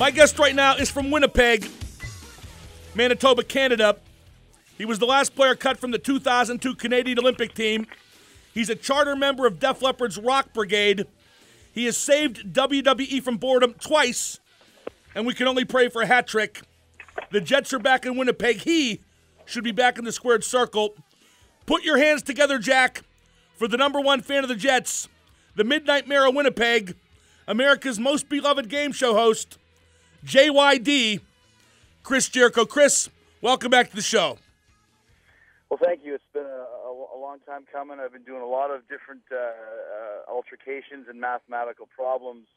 My guest right now is from Winnipeg, Manitoba, Canada. He was the last player cut from the 2002 Canadian Olympic team. He's a charter member of Def Leppard's Rock Brigade. He has saved WWE from boredom twice, and we can only pray for a hat trick. The Jets are back in Winnipeg. He should be back in the squared circle. Put your hands together, Jack, for the number one fan of the Jets, the Midnight Mayor of Winnipeg, America's most beloved game show host, JYD, Chris Jericho. Chris, welcome back to the show. Well, thank you. It's been a long time coming. I've been doing a lot of different altercations and mathematical problems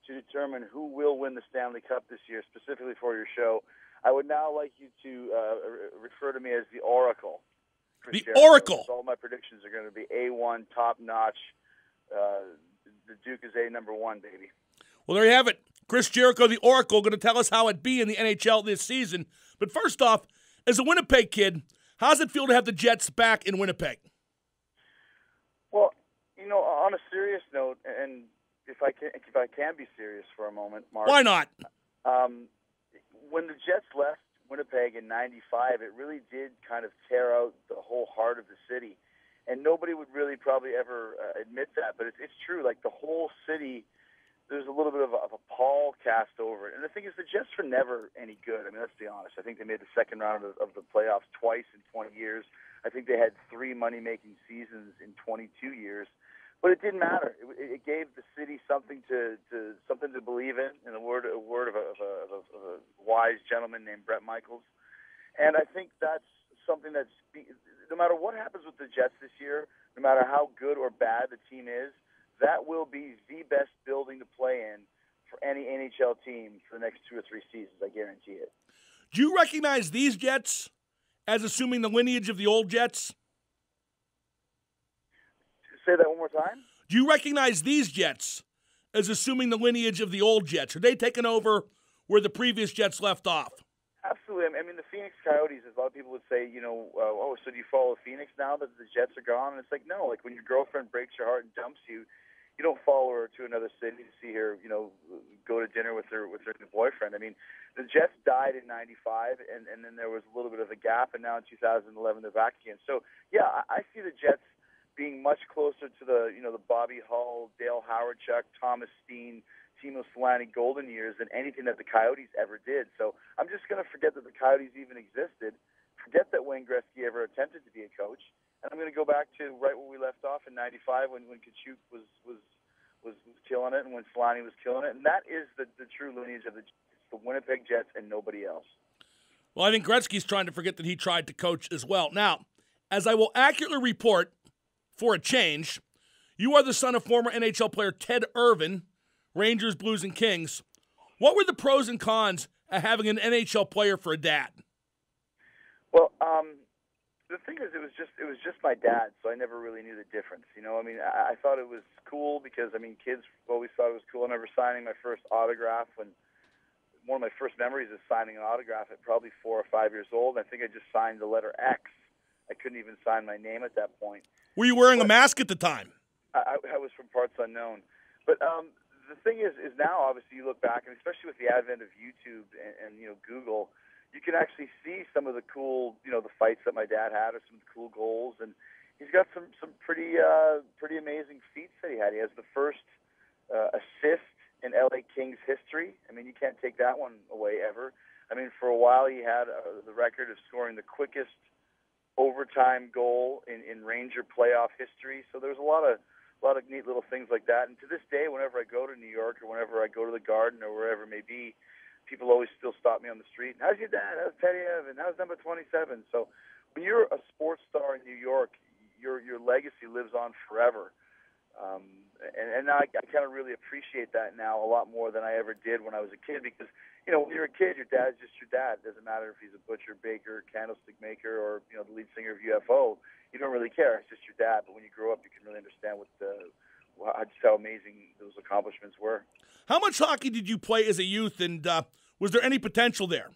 to determine who will win the Stanley Cup this year, specifically for your show. I would now like you to refer to me as the Oracle. Chris The Jericho. Oracle. All my predictions are going to be A1, top-notch. The Duke is A number one, baby. Well, there you have it. Chris Jericho, the Oracle, going to tell us how it be in the NHL this season. But first off, as a Winnipeg kid, how does it feel to have the Jets back in Winnipeg? Well, you know, on a serious note, and if I can be serious for a moment, Mark. Why not? When the Jets left Winnipeg in '95, it really did kind of tear out the whole heart of the city. And nobody would really probably ever admit that, but it's true. Like, the whole city, there's a little bit of a pall cast over it. And the thing is, the Jets were never any good. I mean, let's be honest. I think they made the second round of the playoffs twice in 20 years. I think they had 3 money-making seasons in 22 years. But it didn't matter. It gave the city something to believe in the word of a wise gentleman named Brett Michaels. And I think that's something that's, no matter what happens with the Jets this year, no matter how good or bad the team is, that will be the best building to play in for any NHL team for the next 2 or 3 seasons. I guarantee it. Do you recognize these Jets as assuming the lineage of the old Jets? Say that one more time. Do you recognize these Jets as assuming the lineage of the old Jets? Are they taking over where the previous Jets left off? Absolutely. I mean, the Phoenix Coyotes, as a lot of people would say, you know, oh, so do you follow Phoenix now that the Jets are gone? And it's like, no. Like, when your girlfriend breaks your heart and dumps you, you don't follow her to another city to see her, you know, go to dinner with her new boyfriend. I mean, the Jets died in '95, and then there was a little bit of a gap, and now in 2011 they're back again. So, yeah, I see the Jets being much closer to the Bobby Hull, Dale Howardchuk, Thomas Steen, Timo Solani golden years than anything that the Coyotes ever did. So I'm just going to forget that the Coyotes even existed, forget that Wayne Gretzky ever attempted to be a coach, and I'm going to go back to right where we left off in '95 when Kachuk was killing it and when Solani was killing it. And that is the true lineage of the Winnipeg Jets and nobody else. Well, I think Gretzky's trying to forget that he tried to coach as well. Now, as I will accurately report, for a change, you are the son of former NHL player Ted Irvin, Rangers, Blues, and Kings. What were the pros and cons of having an NHL player for a dad? Well, the thing is, it was just my dad, so I never really knew the difference. You know, I mean, I thought it was cool because, I mean, kids always thought it was cool. I remember signing my first autograph, and one of my first memories is signing an autograph at probably 4 or 5 years old. I think I just signed the letter X. I couldn't even sign my name at that point. Were you wearing a mask at the time? I was from parts unknown. But the thing is now, obviously, you look back, and especially with the advent of YouTube and you know, Google, you can actually see some of the cool, you know, the fights that my dad had or some of the cool goals. And he's got some pretty amazing feats that he had. He has the first assist in LA Kings history. I mean, you can't take that one away ever. I mean, for a while, he had the record of scoring the quickest overtime goal in Ranger playoff history. So there's a lot of neat little things like that. And to this day, whenever I go to New York or whenever I go to the Garden or wherever it may be, people always still stop me on the street. How's your dad? How's Teddy Evan? How's number 27? So when you're a sports star in New York, your legacy lives on forever. And I kind of really appreciate that now a lot more than I ever did when I was a kid because, you know, when you're a kid, your dad's just your dad. It doesn't matter if he's a butcher, baker, candlestick maker, or, you know, the lead singer of UFO. You don't really care. It's just your dad. But when you grow up, you can really understand just how amazing those accomplishments were. How much hockey did you play as a youth, and was there any potential there?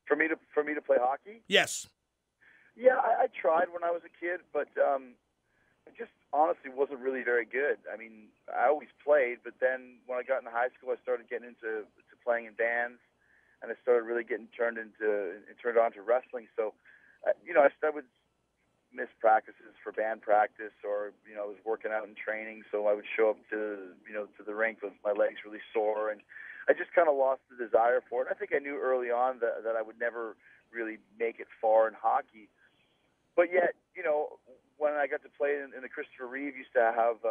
For me to play hockey? Yes. Yeah, I tried when I was a kid, but I just honestly wasn't really very good. I mean, I always played, but then when I got into high school, I started getting into playing in bands, and I started really getting turned on to wrestling. So, I would miss practices for band practice, or I was working out and training, so I would show up to the rink with my legs really sore, and I just kind of lost the desire for it. I think I knew early on that I would never really make it far in hockey, but yet, when I got to play in the Christopher Reeve used to have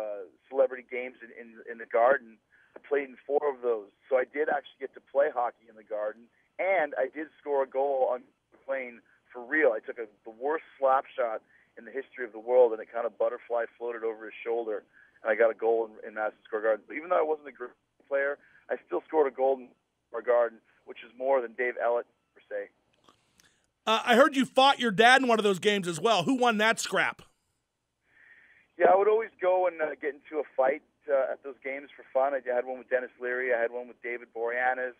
celebrity games in the Garden. I played in 4 of those, so I did actually get to play hockey in the Garden, and I did score a goal on plane for real. I took the worst slap shot in the history of the world, and it kind of butterfly floated over his shoulder, and I got a goal in Madison Square Garden. But even though I wasn't a great player, I still scored a goal in Square Garden, which is more than Dave Ellett per se. I heard you fought your dad in one of those games as well. Who won that scrap? Yeah, I would always go and get into a fight at those games for fun. I had one with Dennis Leary. I had one with David Boreanaz,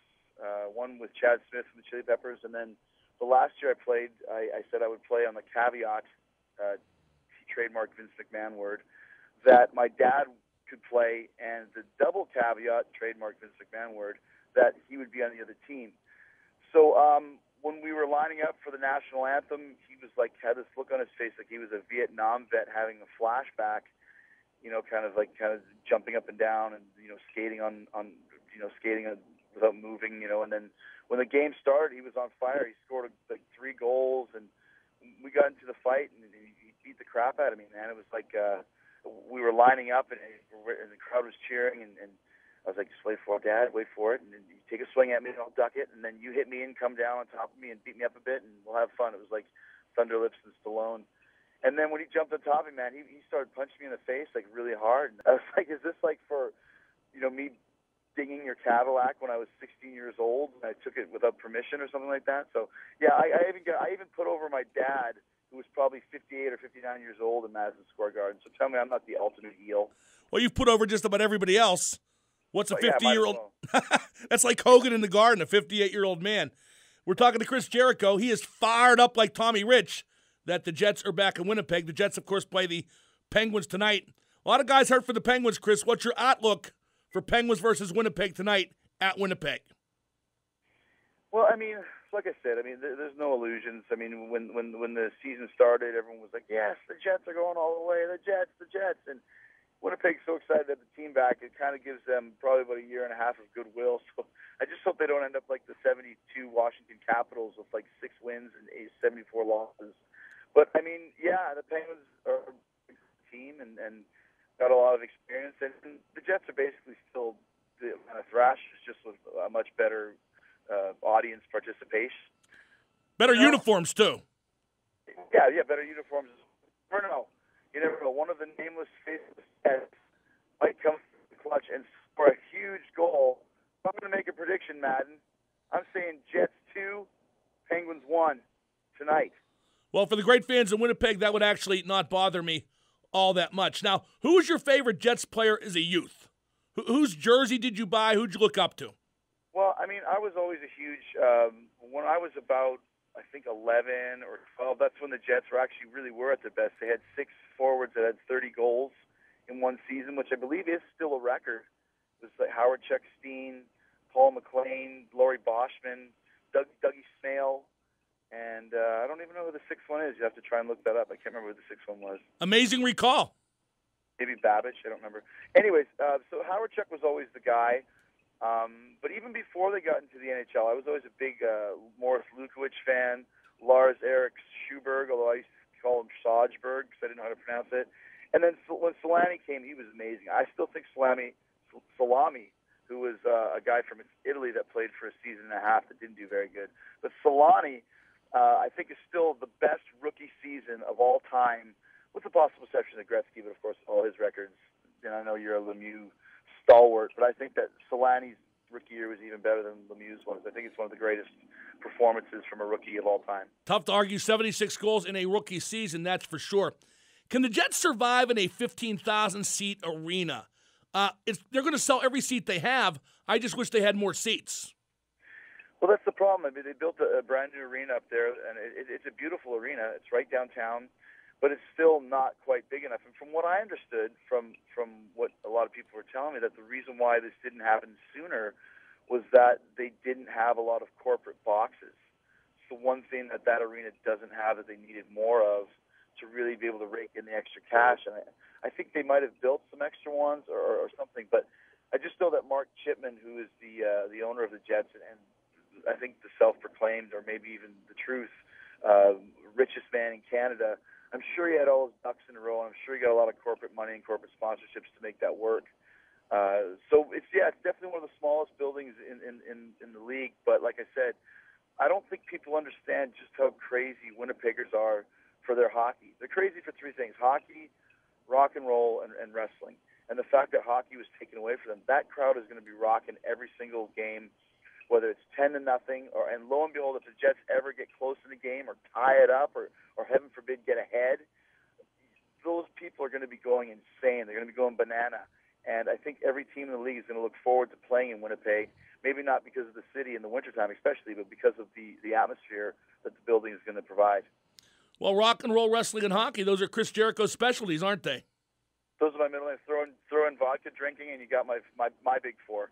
one with Chad Smith from the Chili Peppers. And then the last year I played, I said I would play on the caveat, he trademarked Vince McMahon word, that my dad could play, and the double caveat, trademarked Vince McMahon word, that he would be on the other team. So when we were lining up for the national anthem, he was had this look on his face like he was a Vietnam vet having a flashback, kind of jumping up and down and skating skating without moving, and then when the game started, he was on fire. He scored 3 goals, and we got into the fight, and he beat the crap out of me, man. It was like we were lining up, and the crowd was cheering, and I was like, just wait for it, Dad, wait for it, and then you take a swing at me, and I'll duck it, and then you hit me and come down on top of me and beat me up a bit, and we'll have fun. It was like Thunder Lips and Stallone. And then when he jumped on top of me, man, he started punching me in the face, really hard. And I was like, is this for, me dinging your Cadillac when I was 16 years old, and I took it without permission or something like that? So, yeah, I even put over my dad, who was probably 58 or 59 years old in Madison Square Garden. So tell me I'm not the ultimate heel. Well, you've put over just about everybody else. What's a 50-year-old? Yeah, That's like Hogan in the Garden, a 58-year-old man. We're talking to Chris Jericho. He is fired up like Tommy Rich that the Jets are back in Winnipeg. The Jets, of course, play the Penguins tonight. A lot of guys hurt for the Penguins, Chris. What's your outlook for Penguins versus Winnipeg tonight at Winnipeg? Well, like I said, there's no illusions. When the season started, everyone was like, yes, the Jets are going all the way, the Jets. And Winnipeg's so excited to have the team back, it kind of gives them probably about a year and a half of goodwill. So I just hope they don't end up like the 72 Washington Capitals with 6 wins and 74 losses. But, the Penguins are a good team and got a lot of experience. And the Jets are basically still the Atlanta Thrashers, just with a much better audience participation. Better uniforms, too. Yeah, better uniforms. You never know. One of the nameless faces might come through the clutch and score a huge goal. I'm going to make a prediction, Madden. I'm saying Jets 2, Penguins 1 tonight. Well, for the great fans in Winnipeg, that would actually not bother me all that much. Now, who was your favorite Jets player as a youth? Whose jersey did you buy? Who'd you look up to? Well, I was always a huge when I was about, I think, 11 or 12, that's when the Jets really were at their best. They had 6 forwards that had 30 goals in one season, which I believe is still a record. It was Howard Chuck Steen, Paul McLean, Laurie Boschman, Dougie Smale, and I don't even know who the 6th one is. You have to try and look that up. I can't remember who the 6th one was. Amazing recall. Maybe Babbage. I don't remember. Anyways, so Howard Chuck was always the guy. But even before they got into the NHL, I was always a big Morris Lukowich fan, Lars Erik Schuberg, although I used to call him Sajberg because I didn't know how to pronounce it. And then when Solani came, he was amazing. I still think Salami, who was a guy from Italy that played for a season and a half that didn't do very good. But Solani, I think, is still the best rookie season of all time, with the possible exception of Gretzky, but of course all his records. And I know you're a Lemieux stalwart, but I think that Solani's rookie year was even better than Lemieux's one. I think it's one of the greatest performances from a rookie of all time. Tough to argue 76 goals in a rookie season, that's for sure. Can the Jets survive in a 15,000-seat arena? They're going to sell every seat they have. I just wish they had more seats. Well, that's the problem. They built a brand-new arena up there, and it's a beautiful arena. It's right downtown, but it's still not quite big enough. And from what I understood, from what a lot of people were telling me, that the reason why this didn't happen sooner was that they didn't have a lot of corporate boxes. So one thing that arena doesn't have that they needed more of to really be able to rake in the extra cash. And I think they might have built some extra ones or something, but I just know that Mark Chipman, who is the owner of the Jets, and I think the self-proclaimed, or maybe even the truth, richest man in Canada, I'm sure he had all his ducks in a row, and I'm sure he got a lot of corporate money and corporate sponsorships to make that work. So it's definitely one of the smallest buildings in the league. But like I said, I don't think people understand just how crazy Winnipeggers are for their hockey. They're crazy for three things: hockey, rock and roll, and wrestling. And the fact that hockey was taken away from them, that crowd is going to be rocking every single game, whether it's 10-0, and lo and behold, if the Jets ever get close in the game or tie it up or heaven forbid get ahead, those people are going to be going insane. They're going to be going banana. And I think every team in the league is going to look forward to playing in Winnipeg, maybe not because of the city in the wintertime especially, but because of the atmosphere that the building is going to provide. Well, rock and roll, wrestling, and hockey, those are Chris Jericho's specialties, aren't they? Those are my middle names. Throw in vodka, drinking, and you got my big four.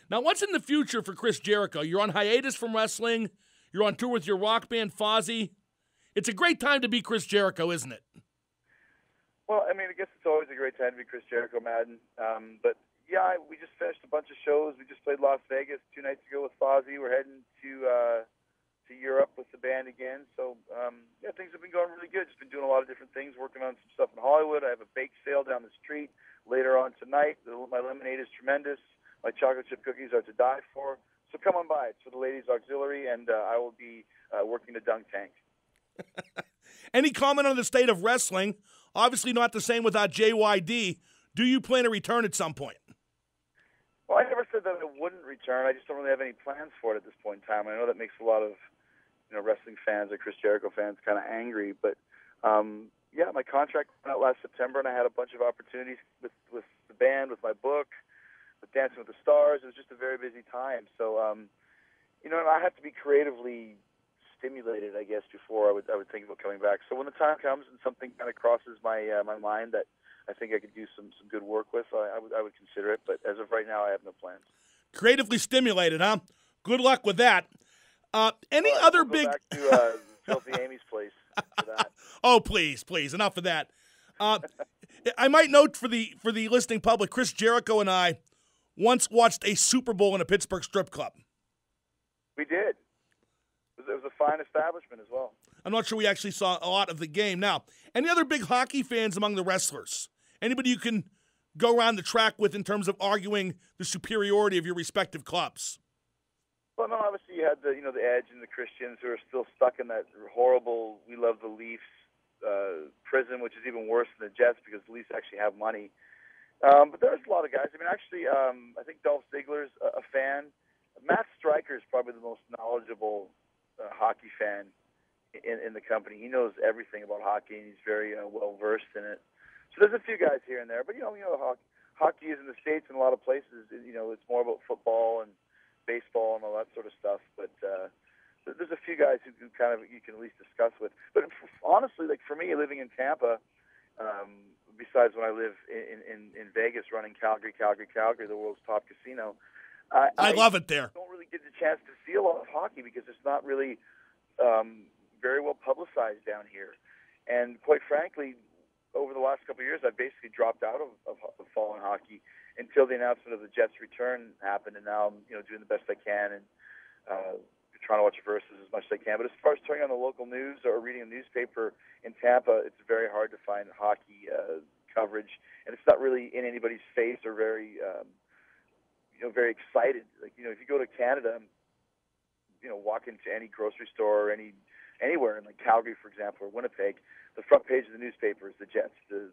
Now, what's in the future for Chris Jericho? You're on hiatus from wrestling. You're on tour with your rock band, Fozzy. It's a great time to be Chris Jericho, isn't it? Well, I mean, I guess it's always a great time to be Chris Jericho, Madden. But, yeah, we just finished a bunch of shows. We just played Las Vegas 2 nights ago with Fozzy. We're heading to Europe with the band again. So, things have been going really good. Just been doing a lot of different things, working on some stuff in Hollywood. I have a bake sale down the street later on tonight. My lemonade is tremendous. My chocolate chip cookies are to die for. So come on by. It's for the ladies' auxiliary, and I will be working the dunk tank. Any comment on the state of wrestling? Obviously not the same without JYD. Do you plan to return at some point? Well, I never said that I wouldn't return. I just don't really have any plans for it at this point in time. I know that makes a lot of wrestling fans or Chris Jericho fans kind of angry, but my contract went out last September, and I had a bunch of opportunities with the band, with my book, with Dancing with the Stars. It was just a very busy time. So, I have to be creatively stimulated, I guess, before I would think about coming back. So when the time comes and something kind of crosses my mind that I think I could do some good work with, I would consider it. But as of right now, I have no plans. Creatively stimulated, huh? Good luck with that. Other we'll big? Go back to Filthy Amy's place for that. Oh, please, enough of that. I might note for the listening public, Chris Jericho and I once watched a Super Bowl in a Pittsburgh strip club. We did. It was a fine establishment as well. I'm not sure we actually saw a lot of the game. Now, any other big hockey fans among the wrestlers? Anybody you can go around the track with in terms of arguing the superiority of your respective clubs? Well, no, obviously you had the Edge and the Christians who are still stuck in that horrible "we love the Leafs" prison, which is even worse than the Jets because the Leafs actually have money. But there's a lot of guys. I mean, actually, I think Dolph Ziggler's a fan. Matt Stryker is probably the most knowledgeable hockey fan in the company. He knows everything about hockey, and he's very well versed in it. So there's a few guys here and there, but hockey is in the States in a lot of places. It's more about football and baseball and all that sort of stuff. But there's a few guys who kind of you can at least discuss with. But honestly, like for me, living in Tampa, besides when I live in Vegas, running Calgary, the world's top casino. I love it there. I don't really get the chance to see a lot of hockey because it's not really very well publicized down here. And quite frankly, over the last couple of years, I've basically dropped out of following hockey until the announcement of the Jets' return happened. And now I'm doing the best I can and trying to watch versus as much as I can. But as far as turning on the local news or reading a newspaper in Tampa, it's very hard to find hockey coverage. And it's not really in anybody's face or very very excited. Like, if you go to Canada, walk into any grocery store or anywhere in like Calgary, for example, or Winnipeg, the front page of the newspaper is the Jets. The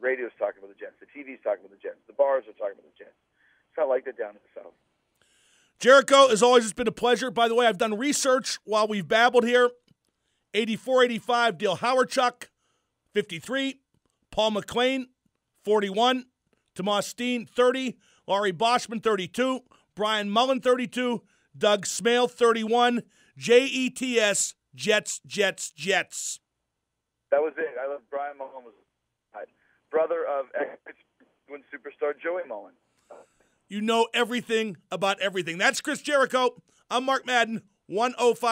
radio's talking about the Jets. The TV's talking about the Jets. The bars are talking about the Jets. It's not like that down in the South. Jericho, as always, it's been a pleasure. By the way, I've done research while we've babbled here. 84-85, Dale Howarchuk, 53. Paul McLean, 41. Tomas Steen, 30. Laurie Boschman, 32. Brian Mullen, 32. Doug Smale, 31. JETS, Jets. That was it. I love Brian Mullen. Was brother of ex-Superstar Joey Mullen. you know everything about everything. That's Chris Jericho. I'm Mark Madden, 105.